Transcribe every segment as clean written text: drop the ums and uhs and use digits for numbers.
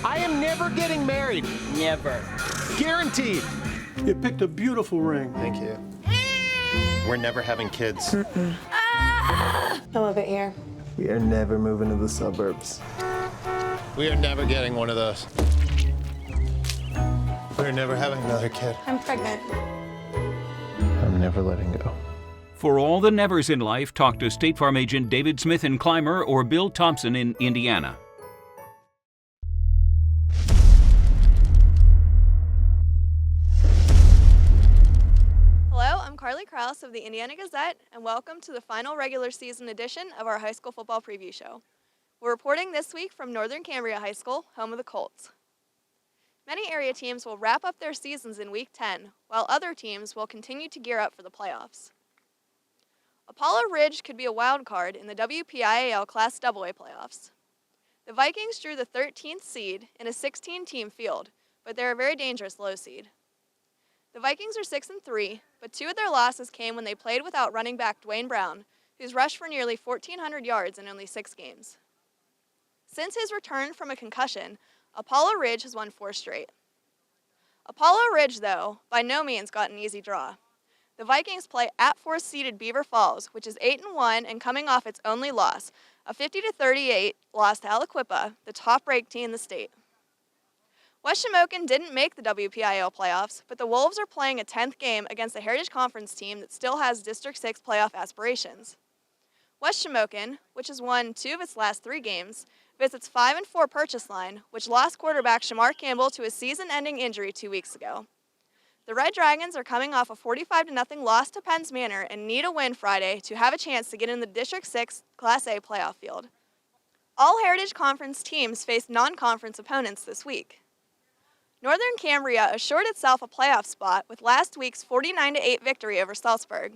I am never getting married. Never. Guaranteed. You picked a beautiful ring. Thank you. We're never having kids. I love it here. We are never moving to the suburbs. We are never getting one of those. We're never having another kid. I'm pregnant. I'm never letting go. For all the nevers in life, talk to State Farm agent David Smith in Clymer or Bill Thompson in Indiana. Hello, I'm Carly Krouse of the Indiana Gazette, and welcome to the final regular season edition of our high school football preview show. We're reporting this week from Northern Cambria High School, home of the Colts. Many area teams will wrap up their seasons in Week 10, while other teams will continue to gear up for the playoffs. Apollo Ridge could be a wild card in the WPIAL Class AA playoffs. The Vikings drew the 13th seed in a 16-team field, but they're a very dangerous low seed. The Vikings are 6-3, but two of their losses came when they played without running back Dwayne Brown, who's rushed for nearly 1,400 yards in only 6 games. Since his return from a concussion, Apollo Ridge has won 4 straight. Apollo Ridge, though, by no means got an easy draw. The Vikings play at 4th-seeded Beaver Falls, which is 8-1 and coming off its only loss, a 50-38 loss to Aliquippa, the top-ranked team in the state. West Shamokin didn't make the WPIAL playoffs, but the Wolves are playing a 10th game against a Heritage Conference team that still has District 6 playoff aspirations. West Shamokin, which has won 2 of its last 3 games, visits 5-4 Purchase Line, which lost quarterback Shamar Campbell to a season-ending injury 2 weeks ago. The Red Dragons are coming off a 45-0 loss to Penns Manor and need a win Friday to have a chance to get in the District 6 Class A playoff field. All Heritage Conference teams face non-conference opponents this week. Northern Cambria assured itself a playoff spot with last week's 49-8 victory over Salzburg.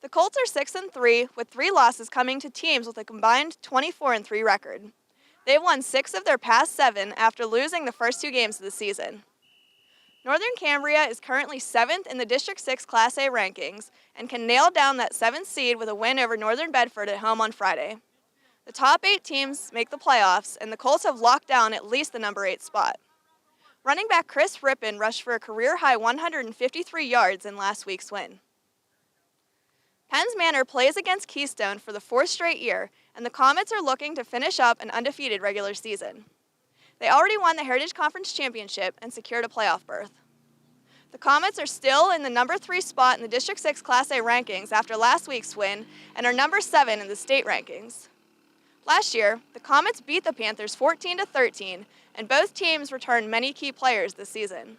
The Colts are 6-3, with 3 losses coming to teams with a combined 24-3 record. They've won 6 of their past 7 after losing the first 2 games of the season. Northern Cambria is currently 7th in the District 6 Class A rankings and can nail down that 7th seed with a win over Northern Bedford at home on Friday. The top 8 teams make the playoffs, and the Colts have locked down at least the number 8 spot. Running back Chris Rippin rushed for a career-high 153 yards in last week's win. Penns Manor plays against Keystone for the 4th straight year, and the Comets are looking to finish up an undefeated regular season. They already won the Heritage Conference Championship and secured a playoff berth. The Comets are still in the number 3 spot in the District 6 Class A rankings after last week's win and are number 7 in the state rankings. Last year, the Comets beat the Panthers 14-13, and both teams returned many key players this season.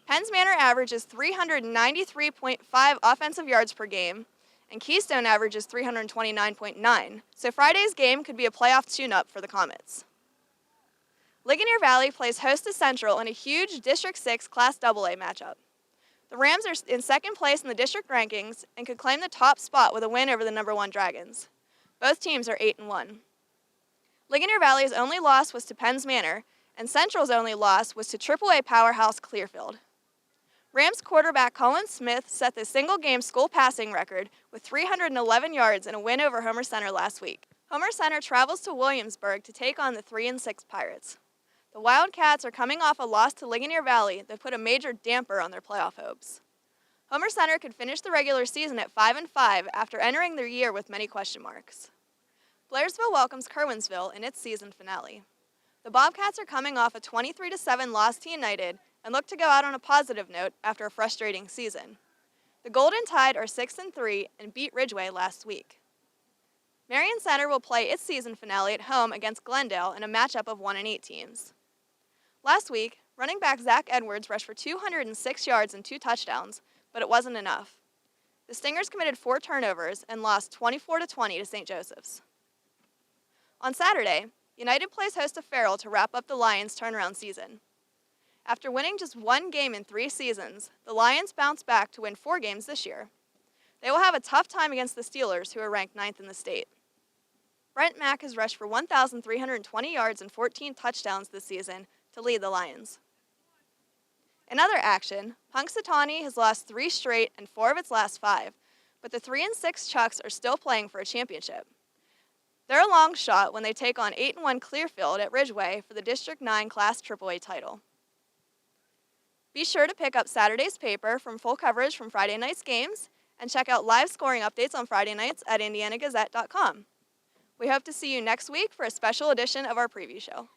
Penns Manor averages 393.5 offensive yards per game, and Keystone averages 329.9, so Friday's game could be a playoff tune-up for the Comets. Ligonier Valley plays host to Central in a huge District 6 Class AA matchup. The Rams are in 2nd place in the district rankings and could claim the top spot with a win over the number 1 Dragons. Both teams are 8-1. Ligonier Valley's only loss was to Penns Manor, and Central's only loss was to AAA powerhouse Clearfield. Rams quarterback Colin Smith set the single-game school passing record with 311 yards in a win over Homer Center last week. Homer Center travels to Williamsburg to take on the 3-6 Pirates. The Wildcats are coming off a loss to Ligonier Valley that put a major damper on their playoff hopes. Homer Center could finish the regular season at 5-5 after entering their year with many question marks. Blairsville welcomes Kerwinsville in its season finale. The Bobcats are coming off a 23-7 loss to United and look to go out on a positive note after a frustrating season. The Golden Tide are 6-3 and beat Ridgeway last week. Marion Center will play its season finale at home against Glendale in a matchup of 1-8 teams. Last week, running back Zach Edwards rushed for 206 yards and 2 touchdowns, but it wasn't enough. The Stingers committed 4 turnovers and lost 24-20 to St. Joseph's. On Saturday, United plays host to Farrell to wrap up the Lions' turnaround season. After winning just 1 game in 3 seasons, the Lions bounce back to win 4 games this year. They will have a tough time against the Steelers, who are ranked 9th in the state. Brent Mack has rushed for 1,320 yards and 14 touchdowns this season to lead the Lions. In other action, Punxsutawney has lost 3 straight and 4 of its last 5, but the 3-6 Chucks are still playing for a championship. They're a long shot when they take on 8-1 Clearfield at Ridgeway for the District 9 Class AAA title. Be sure to pick up Saturday's paper from full coverage from Friday night's games and check out live scoring updates on Friday nights at indianagazette.com. We hope to see you next week for a special edition of our preview show.